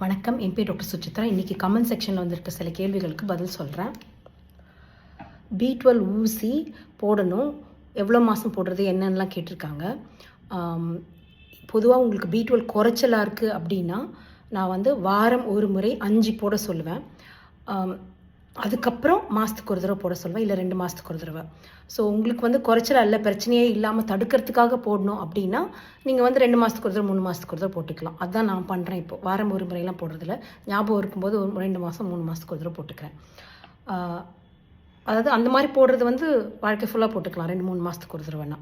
வணக்கம், என் பேர் டாக்டர் சுசித்ரா. இன்றைக்கி கமெண்ட் செக்ஷனில் வந்திருக்க சில கேள்விகளுக்கு பதில் சொல்கிறேன். B12 ஊசி போடணும், எவ்வளோ மாதம் போடுறது என்னென்னலாம் கேட்டிருக்காங்க. பொதுவாக உங்களுக்கு B12 குறைச்சலாக இருக்குது அப்படின்னா நான் வாரம் ஒரு முறை 5 போட சொல்லுவேன். அதுக்கப்புறம் மாதத்துக்கு ஒரு தடவை போட சொல்லுவேன், இல்லை 2 மாதத்துக்கு ஒரு தடவை. ஸோ உங்களுக்கு குறைச்சலாக இல்லை, பிரச்சனையே இல்லாமல் தடுக்கிறதுக்காக போடணும் அப்படின்னா நீங்கள் 2 மாதத்துக்கு ஒரு தடவை 3 மாதத்துக்கு ஒரு தடவை போட்டுக்கலாம். அதுதான் நான் பண்ணுறேன். இப்போது வாரம் ஒரு முறையெல்லாம் போடுறதில்ல, ஞாபகம் இருக்கும்போது 2 மாதம் 3 மாதத்துக்கு ஒரு தடவை போட்டுக்கிறேன். அதாவது அந்த மாதிரி போடுறது வாழ்க்கை ஃபுல்லாக போட்டுக்கலாம். 2-3 மாதத்துக்கு ஒரு தடவைனா.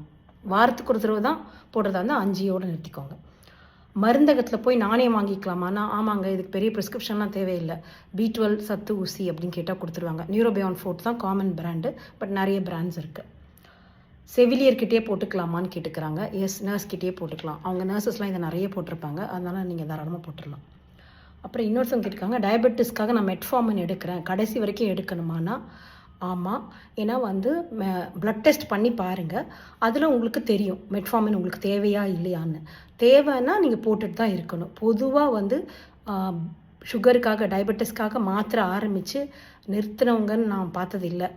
வாரத்துக்கு ஒரு தடவை தான் போடுறதா இருந்தால் 5யோடு நிறுத்திக்கோங்க. மருந்தகத்தில் போய் நானே வாங்கிக்கலாமான்னா ஆமாங்க, இதுக்கு பெரிய ப்ரிஸ்கிரிப்ஷன்லாம் தேவையில்லை. B12 சத்து ஊசி அப்படின்னு கேட்டால் கொடுத்துருவாங்க. நியூரோபியான் ஃபோர்ட் தான் காமன் பிராண்டு, பட் நிறைய பிராண்ட்ஸ் இருக்குது. செவிலியர்கிட்டே போட்டுக்கலாமான்னு கேட்டுக்கிறாங்க. எஸ், நர்ஸ்கிட்டே போட்டுக்கலாம். அவங்க நர்சஸ்லாம் இதை நிறைய போட்டிருப்பாங்க, அதனால் நீங்கள் தாராளமாக போட்டுடலாம். அப்புறம் இன்னொருத்தவங்க கேட்டுருக்காங்க, டயபெட்டிஸ்க்காக நான் மெட்ஃபார்மின் எடுக்கிறேன், கடைசி வரைக்கும் எடுக்கணுமானா ஆமாம். ஏன்னா ப்ளட் டெஸ்ட் பண்ணி பாருங்கள், அதில் உங்களுக்கு தெரியும் மெட்ஃபார்மின் உங்களுக்கு தேவையா இல்லையான்னு. தேவைன்னா நீங்கள் போட்டுட்டு தான் இருக்கணும். பொதுவாக சுகருக்காக டயபெட்டிஸ்க்காக மாத்திரை ஆரம்பித்து நிறுத்தினவங்கன்னு நான் பார்த்ததில்லை.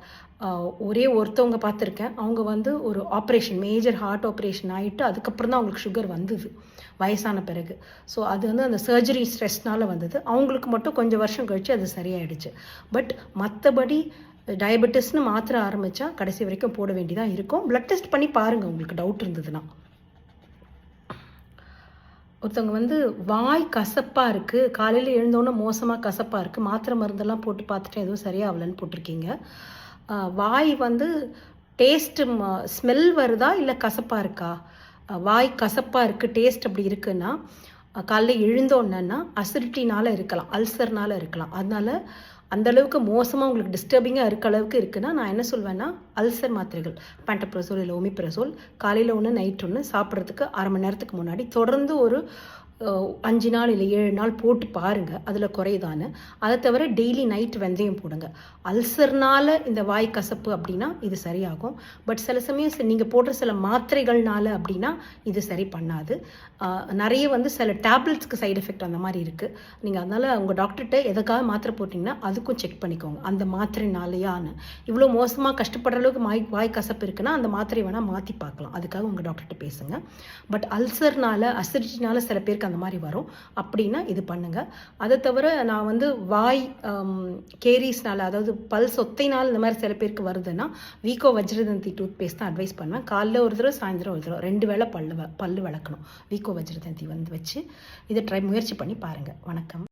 ஒரே ஒருத்தவங்க பார்த்துருக்கேன். அவங்க ஒரு ஆப்ரேஷன், மேஜர் ஹார்ட் ஆப்ரேஷன் ஆகிட்டு அதுக்கப்புறம் தான் அவங்களுக்கு சுகர் வந்தது வயசான பிறகு. ஸோ அது அந்த சர்ஜரி ஸ்ட்ரெஸ்னால் வந்தது. அவங்களுக்கு மட்டும் கொஞ்சம் வருஷம் கழித்து அது சரியாயிடுச்சு. பட் மற்றபடி டயபெட்டிஸ்னு மாத்திரை ஆரம்பித்தா கடைசி வரைக்கும் போட வேண்டியதாக இருக்கும். ப்ளட் டெஸ்ட் பண்ணி பாருங்கள் உங்களுக்கு டவுட் இருந்ததுன்னா. ஒருத்தவங்க வாய் கசப்பாக இருக்குது, காலையில் எழுந்தோன்னே மோசமாக கசப்பாக இருக்குது, மாத்திரை மருந்தெல்லாம் போட்டு பார்த்துட்டு எதுவும் சரியாகலன்னு போட்டிருக்கீங்க. வாய் டேஸ்ட்டு ஸ்மெல் வருதா இல்லை கசப்பாக இருக்கா? வாய் கசப்பாக இருக்குது, டேஸ்ட் அப்படி இருக்குன்னா காலையில் எழுந்தோன்னா அசிடிட்டினால் இருக்கலாம், அல்சர்னால் இருக்கலாம். அதனால் அந்தளவுக்கு மோசமாக உங்களுக்கு டிஸ்டர்பிங்காக இருக்க அளவுக்கு இருக்குன்னா நான் என்ன சொல்வேன்னா அல்சர் மாத்திரைகள், பேண்டப்ரசோல் இல்லை ஒமிப்ரசோல், காலையில் ஒன்று நைட் ஒன்று, சாப்பிட்றதுக்கு அரை மணி நேரத்துக்கு முன்னாடி தொடர்ந்து ஒரு 5 நாள் இல்லை 7 நாள் போட்டு பாருங்கள் அதில் குறையுதான்னு. அதை தவிர டெய்லி நைட் வெந்தயம் போடுங்க. அல்சர்னால் இந்த வாய் கசப்பு அப்படின்னா இது சரியாகும். பட் சில சமயம் நீங்கள் போடுற சில மாத்திரைகள்னால அப்படின்னா இது சரி பண்ணாது. நிறைய சில டேப்லெட்ஸ்க்கு சைடு எஃபெக்ட் அந்த மாதிரி இருக்குது. நீங்கள் அதனால் உங்கள் டாக்டர்கிட்ட எதுக்காக மாத்திரை போட்டிங்கன்னா அதுக்கும் செக் பண்ணிக்கோங்க, அந்த மாத்திரைனாலையான்னு. இவ்வளோ மோசமாக கஷ்டப்படுற அளவுக்கு வாய் கசப்பு இருக்குன்னா அந்த மாத்திரை வேணால் மாற்றி பார்க்கலாம். அதுக்காக உங்கள் டாக்டர்கிட்ட பேசுங்க. பட் அல்சர்னால் அசிடிட்டினால சில பேருக்கு அந்த மாதிரி வரும் அப்படின்னா இது பண்ணுங்கள். அதை தவிர நான் வாய் கேரிஸ்னால, அதாவது பல் சொத்தைனால் இந்த மாதிரி சில பேருக்கு வருதுன்னா வீக்கோ வஜ்ரதந்தி டூத் பேஸ்ட் தான் அட்வைஸ் பண்ணுவேன். காலைல ஒரு தடவை, சாயந்தரம் ஒரு தடவை, 2 வேளை பல்லு விளக்கணும். வீக்கோ வஜ்ரதந்தி வச்சு இதை முயற்சி பண்ணி பாருங்கள். வணக்கம்.